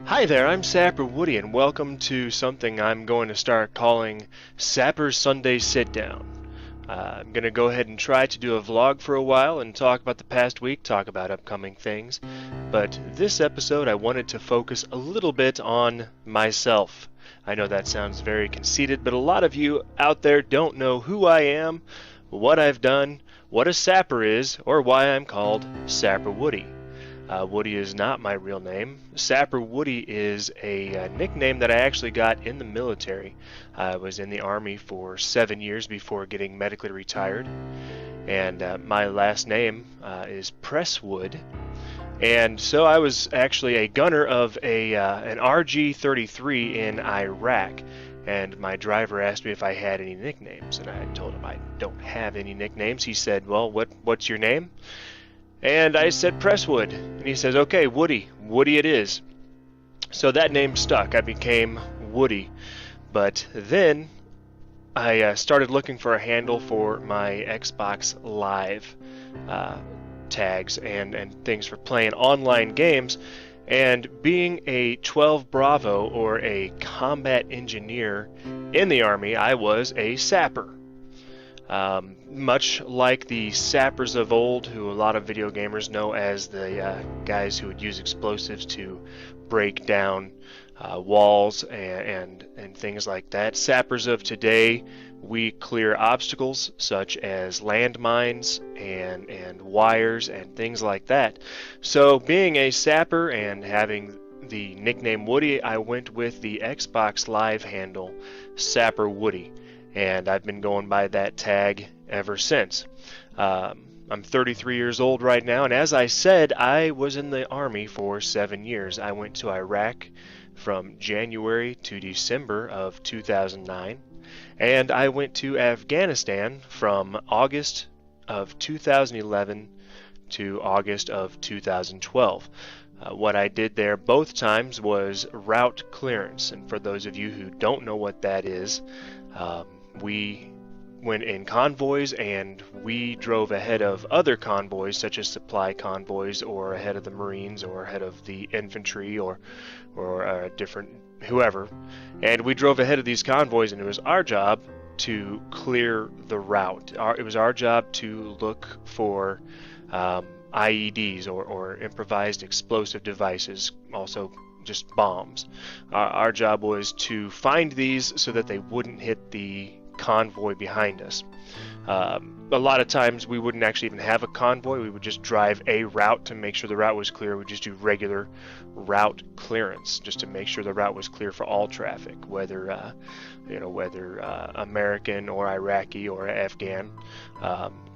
Hi there, I'm Sapper Woody, and welcome to something I'm going to start calling Sapper's Sunday Sit-Down. I'm going to go ahead and try to do a vlog for a while and talk about the past week, talk about upcoming things. But this episode I wanted to focus a little bit on myself. I know that sounds very conceited, but a lot of you out there don't know who I am, what I've done, what a sapper is, or why I'm called Sapper Woody. Woody is not my real name. Sapper Woody is a nickname that I actually got in the military. I was in the Army for 7 years before getting medically retired, and my last name is Presswood. And so I was actually a gunner of an RG-33 in Iraq, and my driver asked me if I had any nicknames, and I told him I don't have any nicknames. He said, "Well, what's your name?" And I said Presswood, and he says, "Okay, Woody it is." So that name stuck. I became Woody. But then I started looking for a handle for my Xbox Live tags and things for playing online games. And being a 12 Bravo, or a combat engineer in the Army, I was a sapper. Much like the sappers of old, who a lot of video gamers know as the guys who would use explosives to break down walls and things like that. Sappers of today, we clear obstacles such as landmines and wires and things like that. So being a sapper and having the nickname Woody, I went with the Xbox Live handle Sapper Woody. And I've been going by that tag ever since. I'm 33 years old right now, and as I said, I was in the Army for 7 years. I went to Iraq from January to December of 2009, and I went to Afghanistan from August of 2011 to August of 2012. What I did there both times was route clearance, and for those of you who don't know what that is, we went in convoys, and we drove ahead of other convoys, such as supply convoys, or ahead of the Marines, or ahead of the infantry, or different whoever. And we drove ahead of these convoys, and it was our job to clear the route. It was our job to look for IEDs, or improvised explosive devices, also just bombs. Our job was to find these so that they wouldn't hit the convoy behind us. A lot of times we wouldn't actually even have a convoy. We would just drive a route to make sure the route was clear. We'd just do regular route clearance just to make sure the route was clear for all traffic, whether American or Iraqi or Afghan.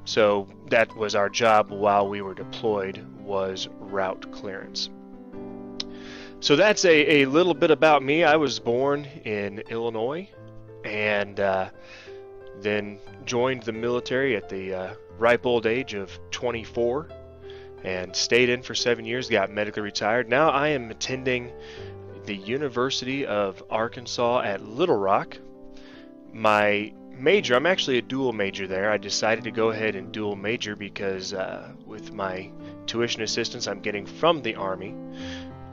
So that was our job while we were deployed, was route clearance. So that's a little bit about me. I was born in Illinois, and then joined the military at the ripe old age of 24, and stayed in for 7 years, got medically retired. Now I am attending the University of Arkansas at Little Rock. My major, I'm actually a dual major there. I decided to go ahead and dual major because with my tuition assistance I'm getting from the Army,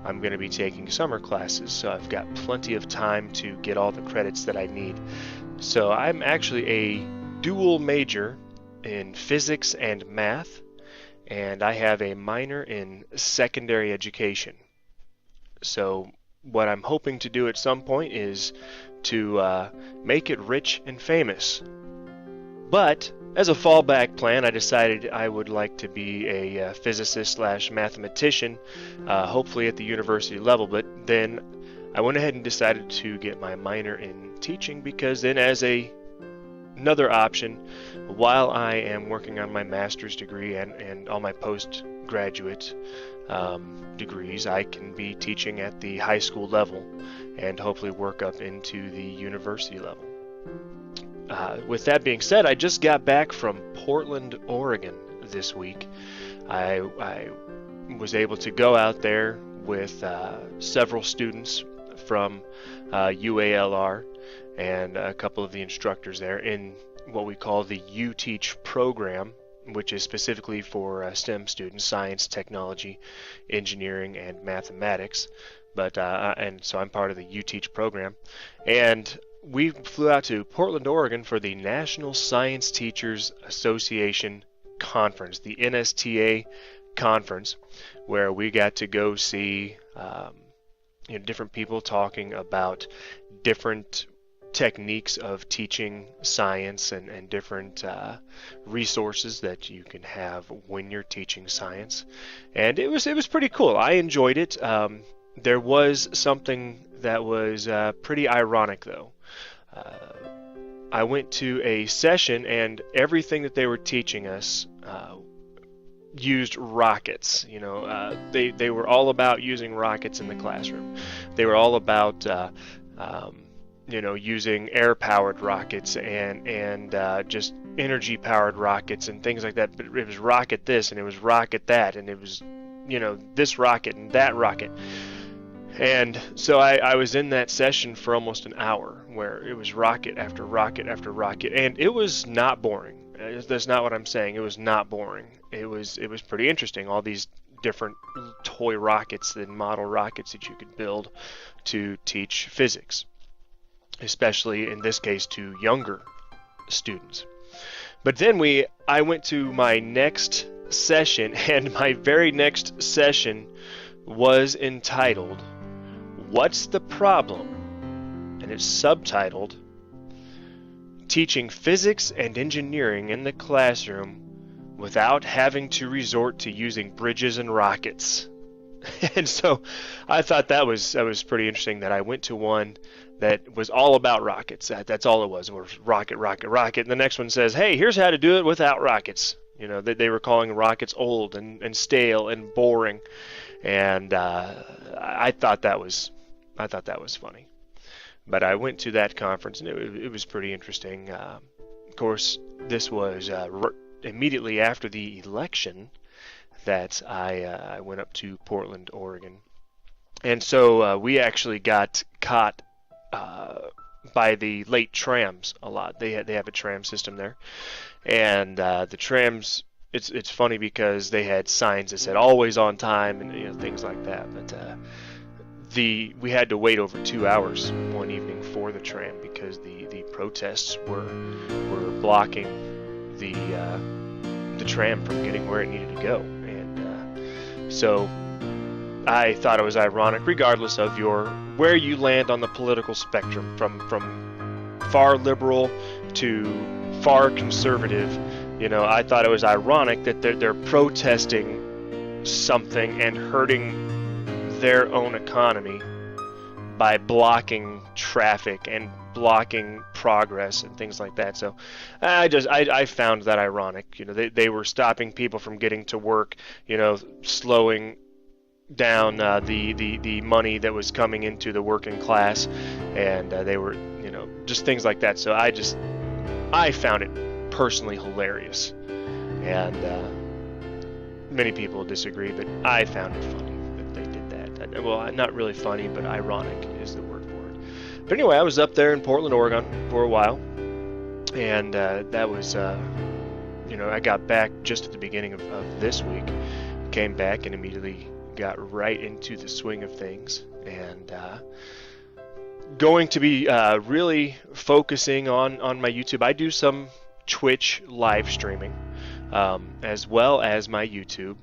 I'm going to be taking summer classes, so I've got plenty of time to get all the credits that I need. So I'm actually a dual major in physics and math, and I have a minor in secondary education. So what I'm hoping to do at some point is to make it rich and famous. But as a fallback plan, I decided I would like to be a physicist slash mathematician, hopefully at the university level. But then I went ahead and decided to get my minor in teaching, because then as another option, while I am working on my master's degree and all my postgraduate degrees, I can be teaching at the high school level and hopefully work up into the university level. With that being said, I just got back from Portland, Oregon this week. I was able to go out there with several students from UALR and a couple of the instructors there in what we call the U Teach program. which is specifically for STEM students: science, technology, engineering, and mathematics. But and so I'm part of the You Teach program, and we flew out to Portland, Oregon for the National Science Teachers Association conference, the NSTA conference, where we got to go see different people talking about different techniques of teaching science and different resources that you can have when you're teaching science. And it was pretty cool. I enjoyed it. There was something that was pretty ironic, though. I went to a session, and everything that they were teaching us used rockets. They were all about using rockets in the classroom. They were all about using air-powered rockets and just energy-powered rockets and things like that. But it was rocket this and it was rocket that, and it was this rocket and that rocket. And so I was in that session for almost an hour, where it was rocket after rocket after rocket, and it was not boring. That's not what I'm saying. It was not boring. It was pretty interesting. All these different toy rockets and model rockets that you could build to teach physics, especially in this case to younger students. But then I went to my next session, and my very next session was entitled "What's the Problem?" and it's subtitled "Teaching Physics and Engineering in the Classroom Without Having to Resort to Using Bridges and Rockets." And so I thought that was pretty interesting, that I went to one that was all about rockets. That's all it was. It was rocket, rocket, rocket. And the next one says, "Hey, here's how to do it without rockets." They were calling rockets old and stale and boring. And I thought that was funny. But I went to that conference, and it was pretty interesting. Of course, this was immediately after the election that I went up to Portland, Oregon. And so we actually got caught by the late trams a lot. They have a tram system there. And the trams, it's funny because they had signs that said "always on time" and things like that. But we had to wait over 2 hours one evening for the tram because the protests were blocking the tram from getting where it needed to go. And so I thought it was ironic, regardless of where you land on the political spectrum, from far liberal to far conservative. I thought it was ironic that they're protesting something and hurting their own economy by blocking traffic and blocking progress and things like that. So I found that ironic. They were stopping people from getting to work, slowing down the money that was coming into the working class, and they were just things like that. So I found it personally hilarious, and many people disagree, but I found it funny that they did that. Well, not really funny, but ironic is the word for it. But anyway, I was up there in Portland, Oregon for a while, and that was I got back just at the beginning of this week. Came back and immediately got right into the swing of things, and going to be really focusing on my YouTube. I do some Twitch live streaming as well as my YouTube.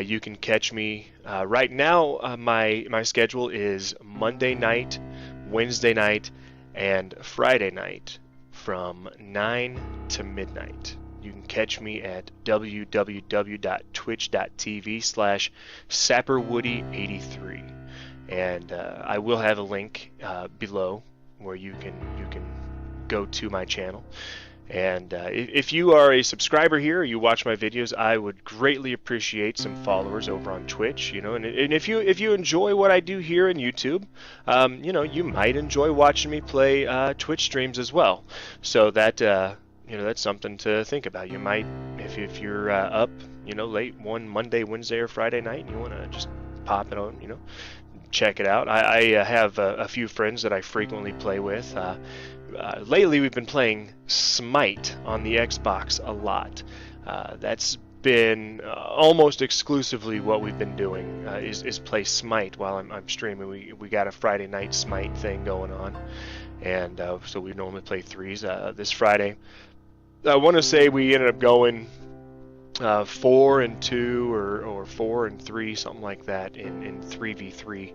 You can catch me right now. My schedule is Monday night, Wednesday night, and Friday night from 9 to midnight. You can catch me at www.twitch.tv/SapperWoody83, and I will have a link below where you can go to my channel. And if you are a subscriber here, or you watch my videos, I would greatly appreciate some followers over on Twitch. And if you enjoy what I do here in YouTube, you might enjoy watching me play Twitch streams as well. So that that's something to think about. You might, if you're up, late one Monday, Wednesday, or Friday night, and you want to just pop it on, check it out. I have a few friends that I frequently play with. Lately, we've been playing Smite on the Xbox a lot. That's been almost exclusively what we've been doing, is play Smite while I'm streaming. We got a Friday night Smite thing going on, and so we normally play threes. This Friday, I want to say we ended up going 4-2 or 4-3, something like that, in 3v3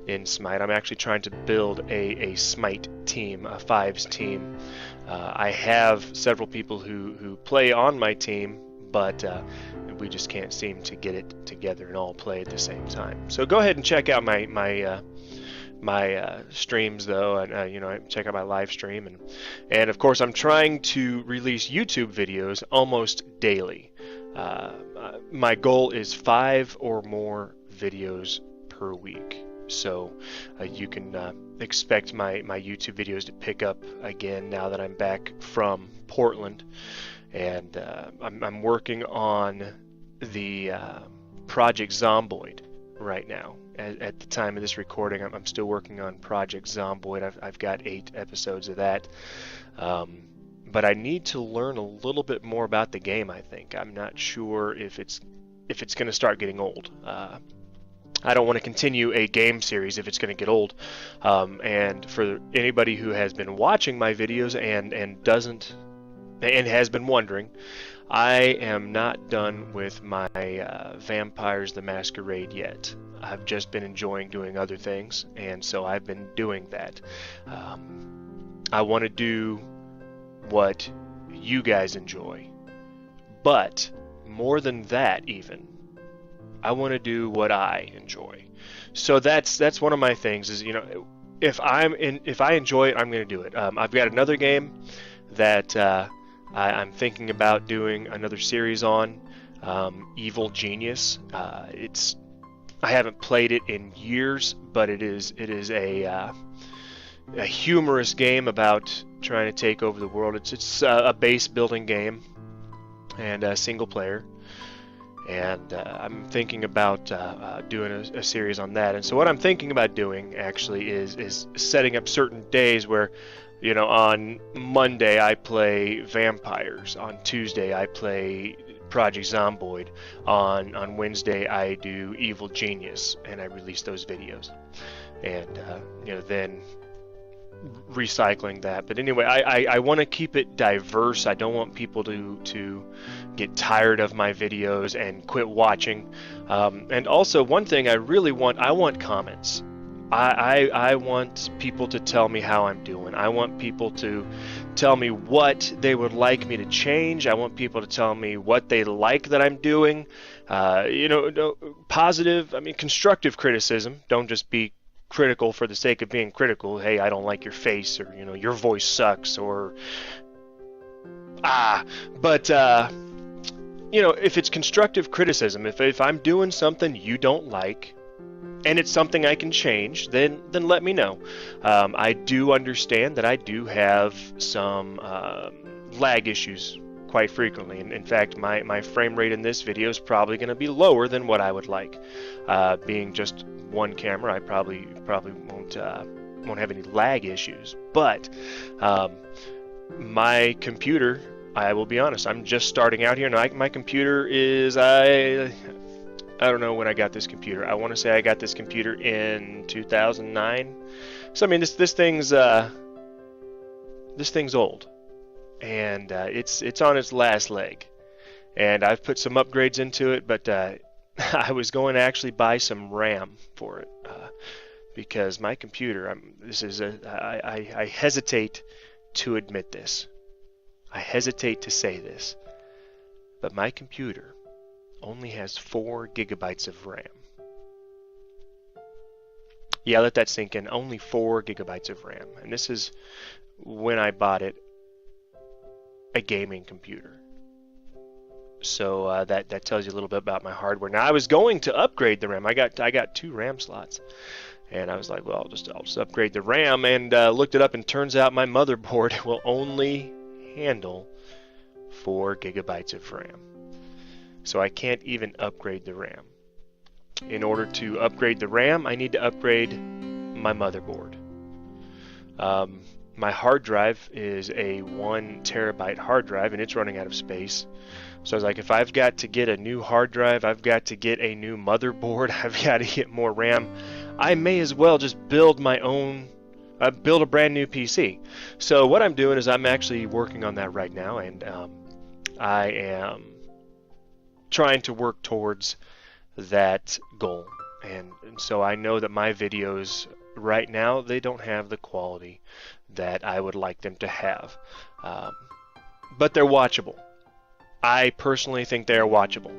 in Smite. I'm actually trying to build a Smite team, a fives team. I have several people who play on my team, but we just can't seem to get it together and all play at the same time. So go ahead and check out my streams, though, and check out my live stream, and of course I'm trying to release YouTube videos almost daily. My goal is 5 or more videos per week, so you can expect my YouTube videos to pick up again now that I'm back from Portland, and I'm working on the Project Zomboid right now. At the time of this recording, I'm still working on Project Zomboid. I've got 8 episodes of that. But I need to learn a little bit more about the game, I think. I'm not sure if it's going to start getting old. I don't want to continue a game series if it's going to get old. And for anybody who has been watching my videos and has been wondering, I am not done with my Vampires the Masquerade yet. I've just been enjoying doing other things, and so I've been doing that. I want to do what you guys enjoy, but more than that, even, I want to do what I enjoy. So that's one of my things, is, if I enjoy it, I'm going to do it. I've got another game that I'm thinking about doing another series on, Evil Genius. I haven't played it in years, but it is a humorous game about trying to take over the world. It's a base building game, and single player, and I'm thinking about doing a series on that. And so what I'm thinking about doing actually is setting up certain days where, on Monday I play Vampires, on Tuesday I play Project Zomboid, on Wednesday I do Evil Genius, and I release those videos, and then recycling that. But anyway, I want to keep it diverse. I don't want people to get tired of my videos and quit watching. And also, one thing I really want, I want comments. I want people to tell me how I'm doing. I want people to tell me what they would like me to change. I want people to tell me what they like that I'm doing. Positive, constructive criticism. Don't just be critical for the sake of being critical. Hey, I don't like your face, or your voice sucks, or but if it's constructive criticism, if I'm doing something you don't like and it's something I can change, then let me know. I do understand that I do have some lag issues quite frequently, and in fact my frame rate in this video is probably going to be lower than what I would like. Being just one camera, I probably won't have any lag issues, but my computer, I will be honest, I'm just starting out here, and my computer is, I don't know when I got this computer. I want to say I got this computer in 2009. So this thing's old, and it's on its last leg, and I've put some upgrades into it, but I was going to actually buy some RAM for it, because my computer, I hesitate to admit this. I hesitate to say this, but my computer only has 4 gigabytes of RAM. Yeah, let that sink in. Only 4 gigabytes of RAM. And this is when I bought it, a gaming computer. So that tells you a little bit about my hardware. Now, I was going to upgrade the RAM. I got 2 RAM slots, and I was like, well, I'll just upgrade the RAM, and looked it up, and turns out my motherboard will only handle 4 gigabytes of RAM. So I can't even upgrade the RAM. In order to upgrade the RAM, I need to upgrade my motherboard. my hard drive is a 1 terabyte hard drive, and it's running out of space. So I was like, if I've got to get a new hard drive, I've got to get a new motherboard, I've got to get more RAM, I may as well just build my own, build a brand new PC. So what I'm doing is I'm actually working on that right now, and I am trying to work towards that goal. And so I know that my videos right now, they don't have the quality that I would like them to have, but they're watchable. I personally think they are watchable,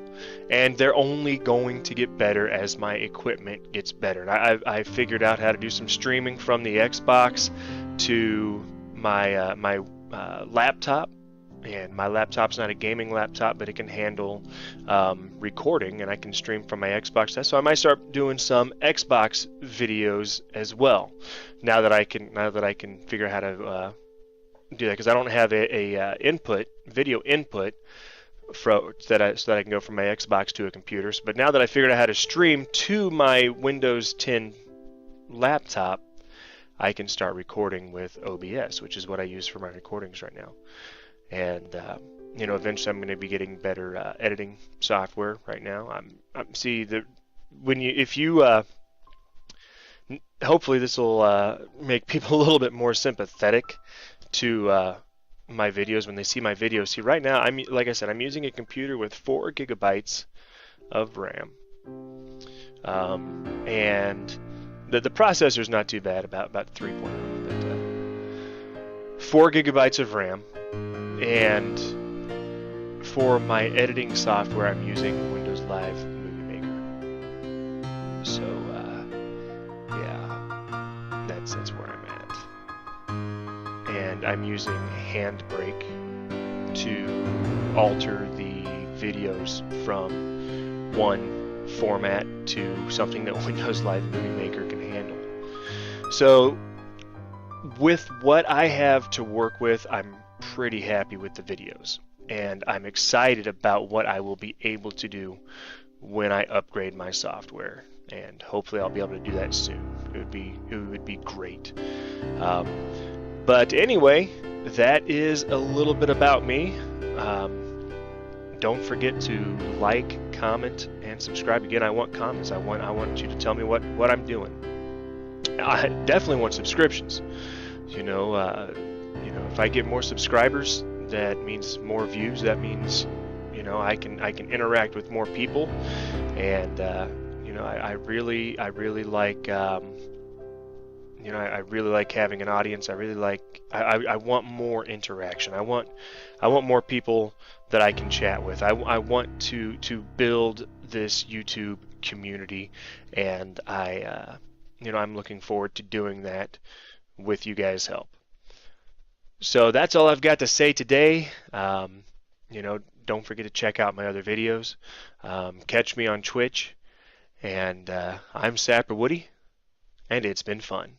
and they're only going to get better as my equipment gets better. And I figured out how to do some streaming from the Xbox to my laptop, and my laptop's not a gaming laptop, but it can handle recording, and I can stream from my Xbox. So I might start doing some Xbox videos as well. Now that I can figure out how to do that, because I don't have a video input so that I can go from my Xbox to a computer. But now that I figured out how to stream to my Windows 10 laptop, I can start recording with OBS, which is what I use for my recordings right now. And you know, eventually I'm going to be getting better editing software. Right now, hopefully this will make people a little bit more sympathetic to my videos when they see my videos. See, right now, like I said, I'm using a computer with 4 gigabytes of RAM, and the processor is not too bad, about 3.0, but 4 gigabytes of RAM, and for my editing software, I'm using Windows Live Movie Maker. So yeah, that's where I'm at. And I'm using Handbrake to alter the videos from one format to something that Windows Live Movie Maker can handle. So with what I have to work with, I'm pretty happy with the videos, and I'm excited about what I will be able to do when I upgrade my software, and hopefully I'll be able to do that soon. It would be great. But anyway, that is a little bit about me. Don't forget to like, comment, and subscribe. Again, I want comments. I want you to tell me what I'm doing. I definitely want subscriptions. You know, if I get more subscribers, that means more views. That means, you know, I can interact with more people, and you know, I really like. You know, I really like having an audience. I want more interaction. I want more people that I can chat with. I want to build this YouTube community, and you know, I'm looking forward to doing that with you guys' help. So that's all I've got to say today. You know, don't forget to check out my other videos. Catch me on Twitch, and I'm Sapper Woody, and it's been fun.